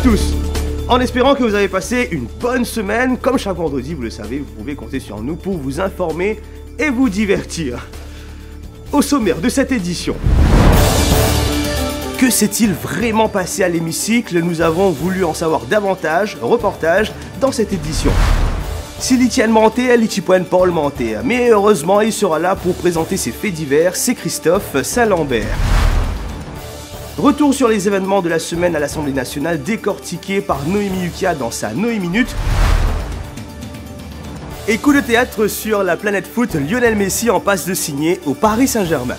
tous. En espérant que vous avez passé une bonne semaine, comme chaque vendredi, vous le savez, vous pouvez compter sur nous pour vous informer et vous divertir. Au sommaire de cette édition. Que s'est-il vraiment passé à l'hémicycle? Nous avons voulu en savoir davantage, reportage, dans cette édition. Si l'Itienne mentait, l'Itipoine Paul mentait. Mais heureusement, il sera là pour présenter ses faits divers, c'est Christophe Saint-Lambert. Retour sur les événements de la semaine à l'Assemblée nationale, décortiqués par Noémie Yukia dans sa Noé Minute. Et coup de théâtre sur la planète foot, Lionel Messi en passe de signer au Paris Saint-Germain.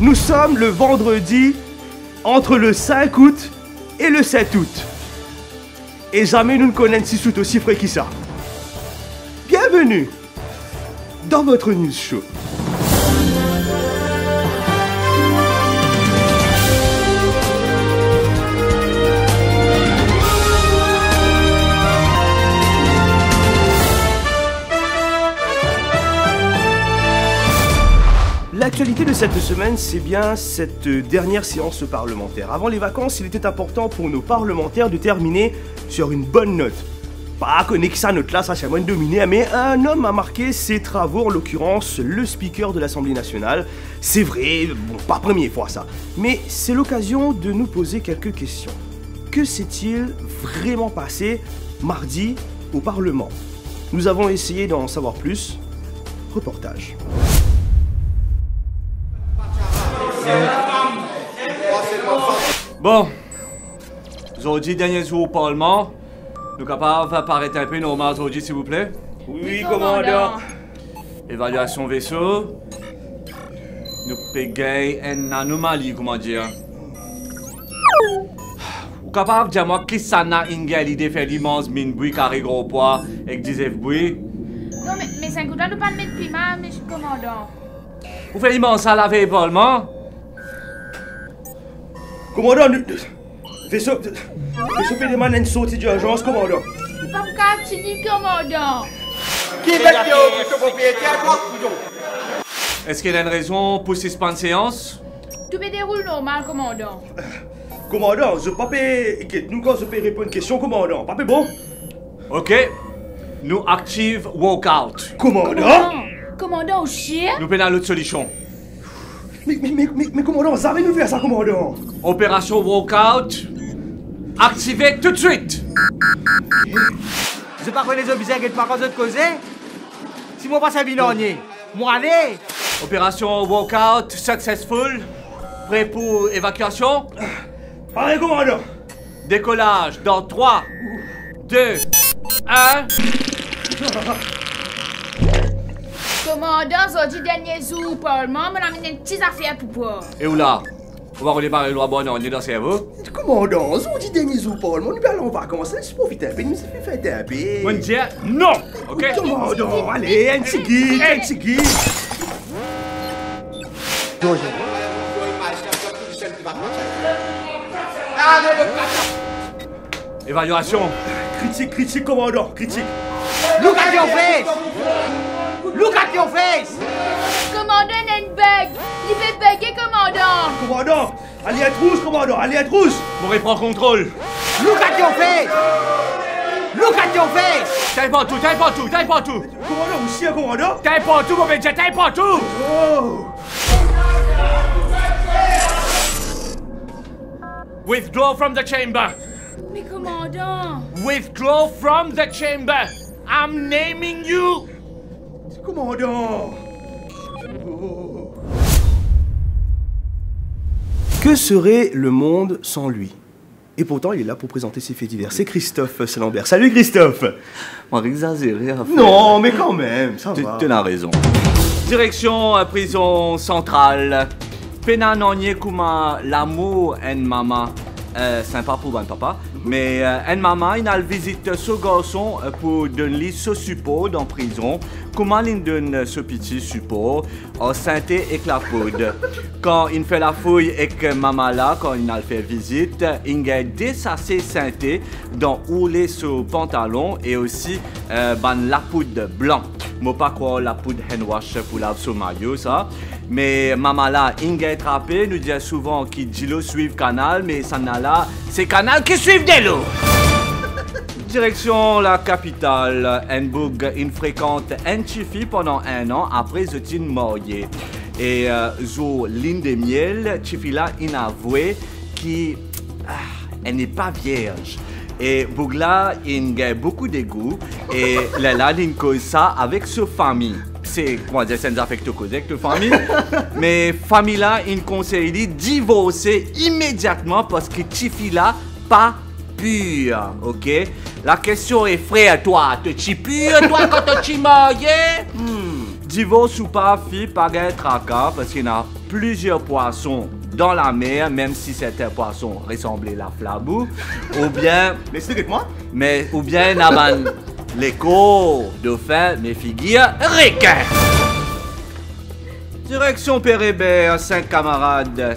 Nous sommes le vendredi entre le 5 août et le 7 août. Et jamais nous ne connaissons 6 août aussi frais que ça. Bienvenue dans votre news show. L'actualité de cette semaine, c'est bien cette dernière séance parlementaire. Avant les vacances, il était important pour nos parlementaires de terminer sur une bonne note. Pas connaître que ça note là, ça c'est moins dominé, mais un homme a marqué ses travaux, en l'occurrence le speaker de l'Assemblée nationale. C'est vrai, bon, pas première fois ça, mais c'est l'occasion de nous poser quelques questions. Que s'est-il vraiment passé mardi au Parlement? Nous avons essayé d'en savoir plus. Reportage. Bon, aujourd'hui, dernier jour au Parlement. Nous capables d'apparaître un peu normal aujourd'hui, s'il vous plaît? Oui, commandant. Évaluation vaisseau. Nous payons une anomalie, comment dire. Vous capable de dire moi qui ça n'a une idée de faire l'immense mine bruit carré gros poids avec 10 bruit? Non, mais c'est un coup de nous pas de mettre piment, mais je suis commandant. Vous faites l'immense à laver le Parlement? Commandant, vaisseau peut demander une sortie d'urgence, commandant. Pas me casser, commandant. Qui est le propriétaire, toi, couillon? Est-ce qu'il y a une raison pour suspendre séance? Tout me déroule normal, commandant. Commandant, je pas payer. Nous, quand je peux répondre à une question, commandant, pas payer bon? Ok. Nous active walkout. Commandant? Commandant au chien? Nous prenons l'autre solution. Mais commandant, ça va nous faire ça, commandant? Opération walkout. Activée tout de suite. Je pas quoi les obligés qui par contre de causer. Si moi passe à Binonier, moi allez. Opération walkout successful. Prêt pour évacuation? Pareil, commandant. Décollage dans 3, 2, 1. Commandant, aujourd'hui, dernier jour au Parlement, mais on a mis une petite affaire pour boire. Et où là? On va redémarrer le droit bon, on est dans le cerveau. Commandant, aujourd'hui, dernier jour, Paul, on nous allons en vacances, laisse profiter un peu, nous fait faire un peu. On dit non, ok? Commandant, allez, un petit guide, un petit guide. Évaluation. Critique, commandant, critique. Look at your face! Look at your face! Commandant, il a une bug. Il fait bugger, commandant. Commandant, allez à trousse, commandant, allez à trousse. Maurice prend contrôle. Look at your face! Look at your face! T'as pas tout, t'as pas tout, t'as pas tout. Commandant, aussi, commandant. T'as pas tout, mon métier, t'as pas tout. Oh. Withdraw from the chamber. Mais commandant. Withdraw from the chamber. I'm naming you. Commandant. Que serait le monde sans lui? Et pourtant, il est là pour présenter ses faits divers. C'est Christophe Saint-Lambert. Salut Christophe. On va exagérer. Non, mais quand même, ça va. Tu as raison. Direction prison centrale. Pena nonye kuma l'amour en maman. Sympa pour un papa. Mais en maman, il a visité ce garçon pour donner ce support dans prison comment il donne ce petit support en synthé avec la poudre. Quand il fait la fouille avec maman là, quand il a fait visite, il a désassé synthé dans rouler sur pantalon et aussi la poudre blanc. Je ne pas croire la poudre hand wash pour laver sur maillot ça. Mais maman là, il a attrapé, nous dit souvent qu'il dit l'eau suive canal, mais ça n'a là, c'est canal qui suivent de l'eau. Direction la capitale, Hambourg, il fréquente Antifi pendant 1 an après être marié. Et sur ligne de miel, Chifila il a avoué qu'elle n'est pas vierge. Et Bougla, il a beaucoup de goût et là, il cause ça avec sa famille. C'est, comment dire, c'est un affect causé avec la famille. Mais famille là, il conseille de divorcer immédiatement parce que Chifila pas pur, ok? La question est, frère, toi, tu pur, toi, quand tu marié? Divorce ou pas, fille, pas un tracas, parce qu'il y a plusieurs poissons dans la mer, même si certains poissons ressemblaient à la flabou, ou bien... Mais c'est avec moi? Ou bien, l'écho, dauphin, mes figures, requin. Direction Pérébert, 5 camarades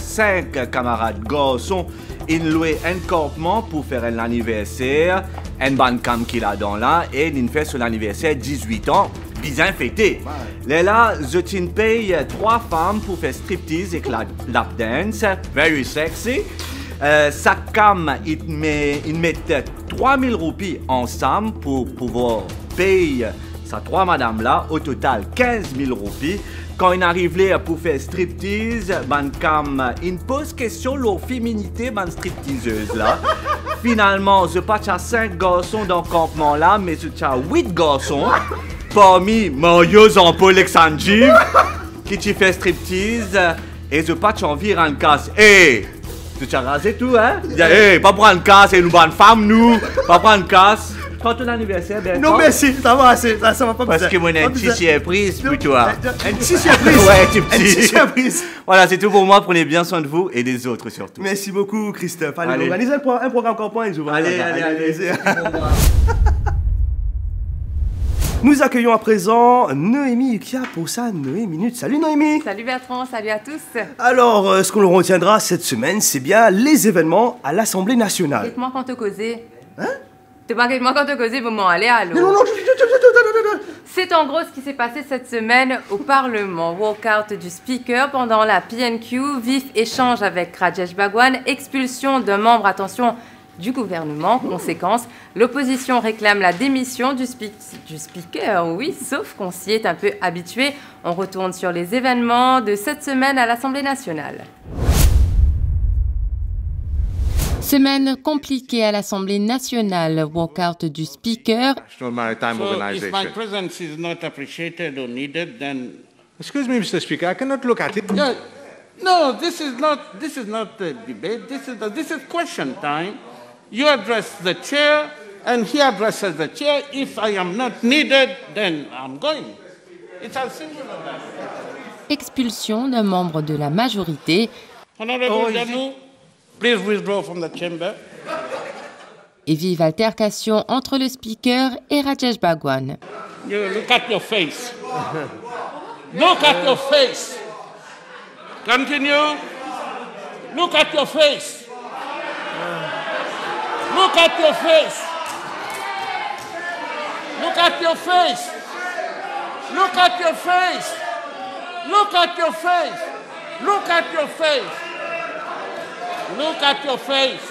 garçons, ils louaient un campement pour faire un anniversaire, un ban cam qu'il a dans là, et il fait son anniversaire 18 ans, bien fêté. Ouais. Là, je paye 3 femmes pour faire striptease et lap dance, very sexy. Sa cam, ils mettent 3000 roupies ensemble pour pouvoir payer ces 3 madames là, au total 15 000 roupies. Quand il arrive là pour faire striptease, il pose question de leur féminité, stripteaseuse là. Finalement, je pas 5 garçons dans le campement là, mais je 8 garçons. Parmi Mario, Jean-Paul, Alexandre, qui fait striptease, et je pas envie de casse. Hey, tu as rasé tout, hein? Hey, pas prendre casse, et nous bonne femme, nous, pas prendre casse. Quand ton anniversaire, ben. Non, merci, ça va, ça va pas. Parce que mon un petit surprise pour toi. Un petit surprise? Ouais, un petit surprise. Voilà, c'est tout pour moi. Prenez bien soin de vous et des autres surtout. Merci beaucoup, Christophe. Allez, organisez un programme campagne. Allez. Nous accueillons à présent Noémie Ukia pour sa Noé Minute. Salut Noémie. Salut Bertrand, salut à tous. Alors, ce qu'on retiendra cette semaine, c'est bien les événements à l'Assemblée nationale. Dites-moi quand te causer. Hein? Dites-moi quand te causer, vous m'en allez à l'eau. Non. C'est en gros ce qui s'est passé cette semaine au Parlement. Walkout du Speaker pendant la PNQ, vif échange avec Rajesh Bhagwan, expulsion d'un membre, attention, du gouvernement. Conséquence, l'opposition réclame la démission du Speaker, oui, sauf qu'on s'y est un peu habitué. On retourne sur les événements de cette semaine à l'Assemblée nationale. Semaine compliquée à l'Assemblée nationale. Walkout du Speaker. If my presence is not appreciated or needed, then... Excuse me, Mr. Speaker, I cannot look at it. Yeah. No, this is not a debate. This is question time. You address the chair, and he addresses the chair. If I am not needed, then I'm going. It's as simple as that. Expulsion d'un membre de la majorité. Honorable Danu, please withdraw from the chamber. Et vive altercation entre le speaker et Rajesh Bhagwan. You look at your face. Look at your face. Continue. Look at your face. Look at your face. Look at your face. Look at your face. Look at your face. Look at your face. Look at your face.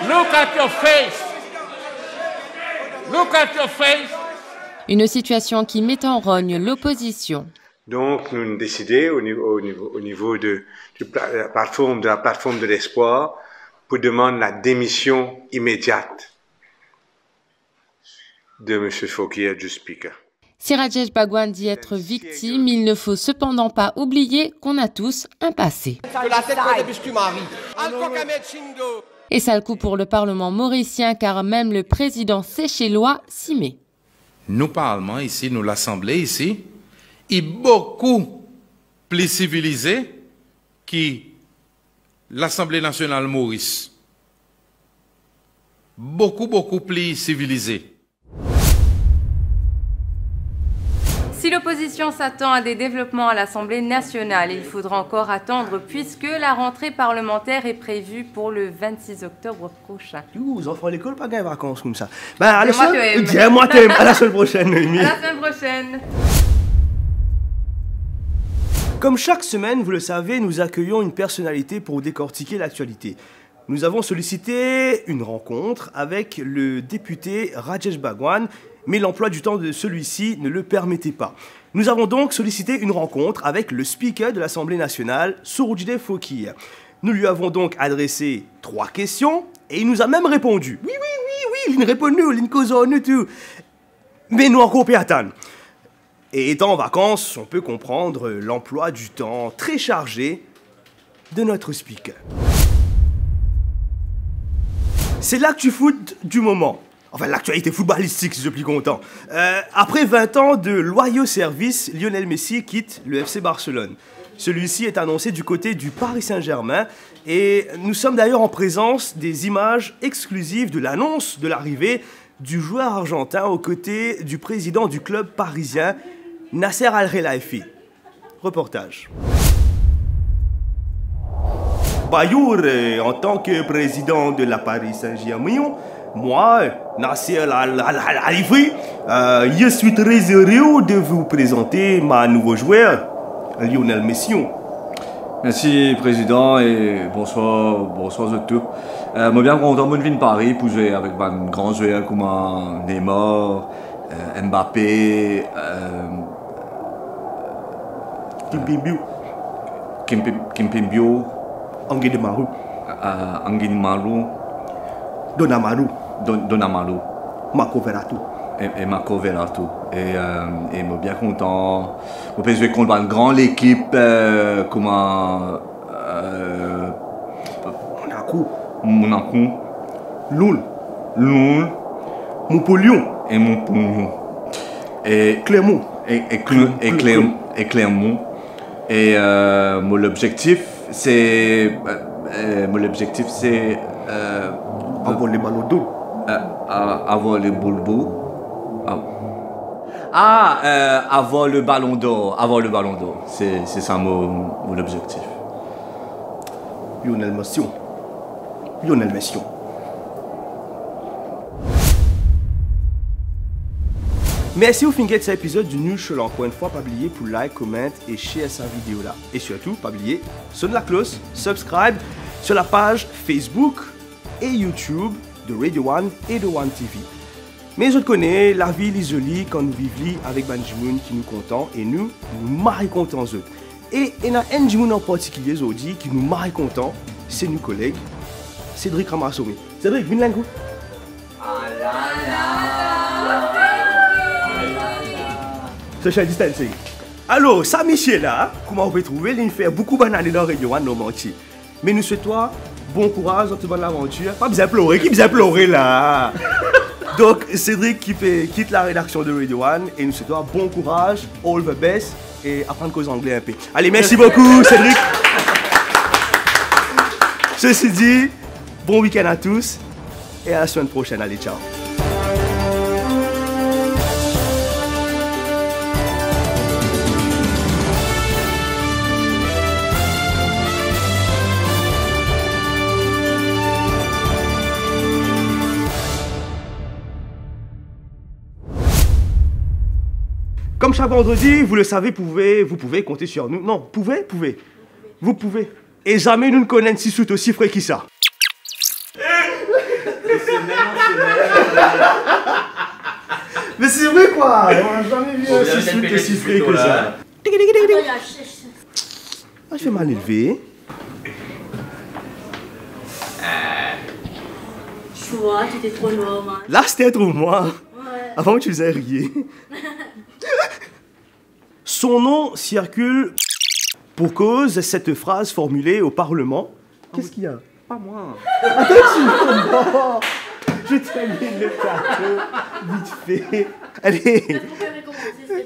Look at your face. Look at your face. Une situation qui met en rogne l'opposition. Donc, nous avons décidé au niveau de la plateforme de l'espoir pour demander la démission immédiate de M. Fokir du Speaker. Si Rajesh Bhagwan dit être victime, il ne faut cependant pas oublier qu'on a tous un passé. Et ça le coup pour le Parlement mauricien, car même le président séchellois s'y met. Nous, Parlement, ici, nous, l'Assemblée, ici, est beaucoup plus civilisé que l'Assemblée nationale Maurice. Beaucoup plus civilisé. Si l'opposition s'attend à des développements à l'Assemblée nationale, il faudra encore attendre puisque la rentrée parlementaire est prévue pour le 26 octobre prochain. Vous enfants à l'école, pas gagner vacances comme ça. Ben, à la C'est moi que semaine... t'aimes. Moi, t'aimes. À la semaine prochaine, Noémie. À la semaine prochaine. Comme chaque semaine, vous le savez, nous accueillons une personnalité pour décortiquer l'actualité. Nous avons sollicité une rencontre avec le député Rajesh Bhagwan, mais l'emploi du temps de celui-ci ne le permettait pas. Nous avons donc sollicité une rencontre avec le speaker de l'Assemblée nationale, Surojide Foki. Nous lui avons donc adressé 3 questions et il nous a même répondu. Oui, il nous répond nous, il nous cause tout. Mais nous encore pas attendre. Et étant en vacances, on peut comprendre l'emploi du temps très chargé de notre speaker. C'est l'actu foot du moment. Enfin, l'actualité footballistique, si je suis content. Après 20 ans de loyaux services, Lionel Messi quitte le FC Barcelone. Celui-ci est annoncé du côté du Paris Saint-Germain et nous sommes d'ailleurs en présence des images exclusives de l'annonce de l'arrivée du joueur argentin aux côtés du président du club parisien, Nasser Al-Khelaifi. Reportage. Bayour, en tant que président de la Paris Saint-Germain, moi, Nasser Al-Khelaifi, je suis très heureux de vous présenter ma nouveau joueur, Lionel Messi. Merci, président, et bonsoir à tous. Je suis bien content de venir à Paris pour jouer avec un grand joueur comme Neymar, Mbappé, Kimpembe, Angin Maru, Donnarumma, Marco Verratti. Et Marco Verratti. Et je suis bien content. Je peux jouer contre une grande équipe comme Monaco, Lille, Montpellier et Clermont. Et Clermont. Et mon objectif, c'est Avoir les ballons d'eau. avoir le bulbo. Avoir le ballon d'or. C'est ça mon objectif. Lionel Messi. Merci au fin de cet épisode du News Show. Encore une fois, pas oublier pour like, comment et share cette vidéo là. Et surtout, pas oublier, sonne la cloche, subscribe sur la page Facebook et YouTube de Radio One et de One TV. Mais je connais la ville isolée quand nous vivons avec Banjimoun qui nous content et nous marrons contents eux. Et il y a un Jimoun en particulier aujourd'hui qui nous marre content, c'est nos collègues Cédric Ramassoumi. Cédric, viens là. Social distancing. Alors, ça, Michel là, comment on peut trouver, il fait beaucoup de bananes dans la région, non menti. Mais nous souhaitons bon courage dans toute bonne aventure. Pas besoin de pleurer, qui besoin de pleurer là. Donc, Cédric quitte la rédaction de Radio One et nous souhaitons bon courage, all the best et apprendre cause anglais un peu. Allez, merci beaucoup, Cédric. Ceci dit, bon week-end à tous et à la semaine prochaine. Allez, ciao. Comme chaque vendredi, vous le savez, vous pouvez compter sur nous. Non, vous pouvez. Et jamais nous ne connaissons si soute aussi frais que ça. Mais c'est vrai quoi. On n'a jamais vu un si soute aussi frais que ça. Ah, je vais mal élever. Tu vois, tu étais trop loin. Là, c'était trop moi. Ouais. Avant, tu faisais rire. Son nom circule pour cause de cette phrase formulée au Parlement. Qu'est-ce qu'il y a? Pas moi. Attends, je termine le plateau vite fait. Allez.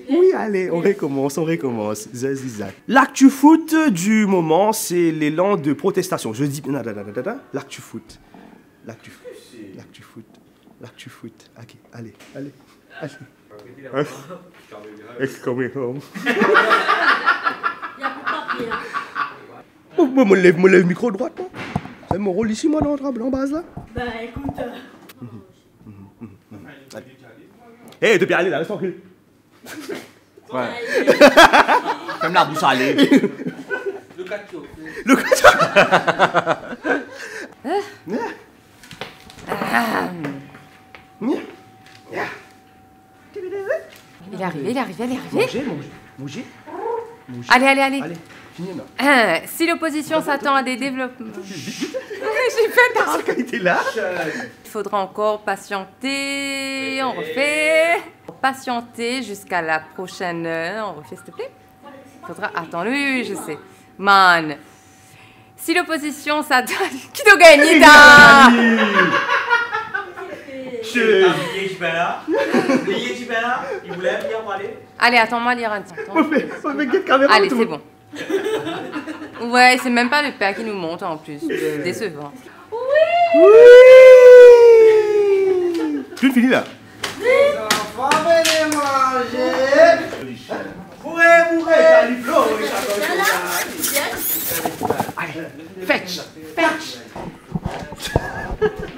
Oui, allez, on recommence. Zazizak. L'actu foot du moment, c'est l'élan de protestation. Je dis... L'actu foot. L'actu foot. Ok, allez. It's coming home. Il y a plus de papier. Me lève le micro droite, moi. C'est mon rôle ici, moi, en base, là. Ben écoute. Hé, depuis aller là, reste tranquille. Ouais. Comme la bouche salée. Le Il est arrivé. Manger. Allez. Allez, finis là. Si l'opposition s'attend à des développements... J'ai fait Ah, quand il était là. Il faudra encore patienter. On refait. Patienter jusqu'à la prochaine heure. On refait, s'il te plaît. Faudra... Attends, oui, je sais. Man. Si l'opposition s'attend... Qui doit gagner, là? Il voulait venir parler. Allez, attends-moi lire un temps. Allez, c'est bon. Ouais, c'est même pas le père qui nous monte en plus. Décevant. Tu finis là. Les enfants, venez manger. Bourré. Allez, fetch.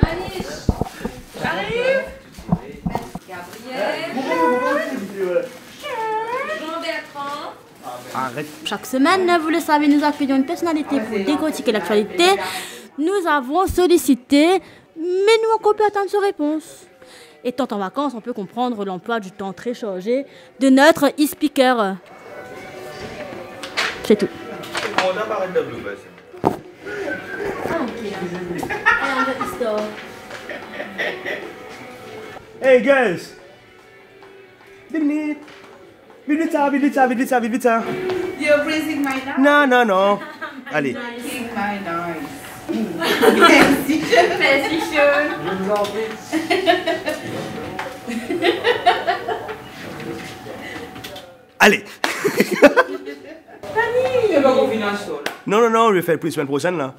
Maniche. J'arrive. Gabriel. Jean-Bertrand. Arrête. Chaque semaine, vous le savez, nous accueillons une personnalité pour décortiquer l'actualité. Nous avons sollicité, mais nous encore pu attendre sa réponse. Étant en vacances, on peut comprendre l'emploi du temps très chargé de notre e-speaker. C'est tout. Hey girls. Vite ça. You're breathing my knife? Non. Allez. Breathing my knife. Allez. C'est pas qu'on finance ça. Non, je vais faire plus la semaine prochaine là.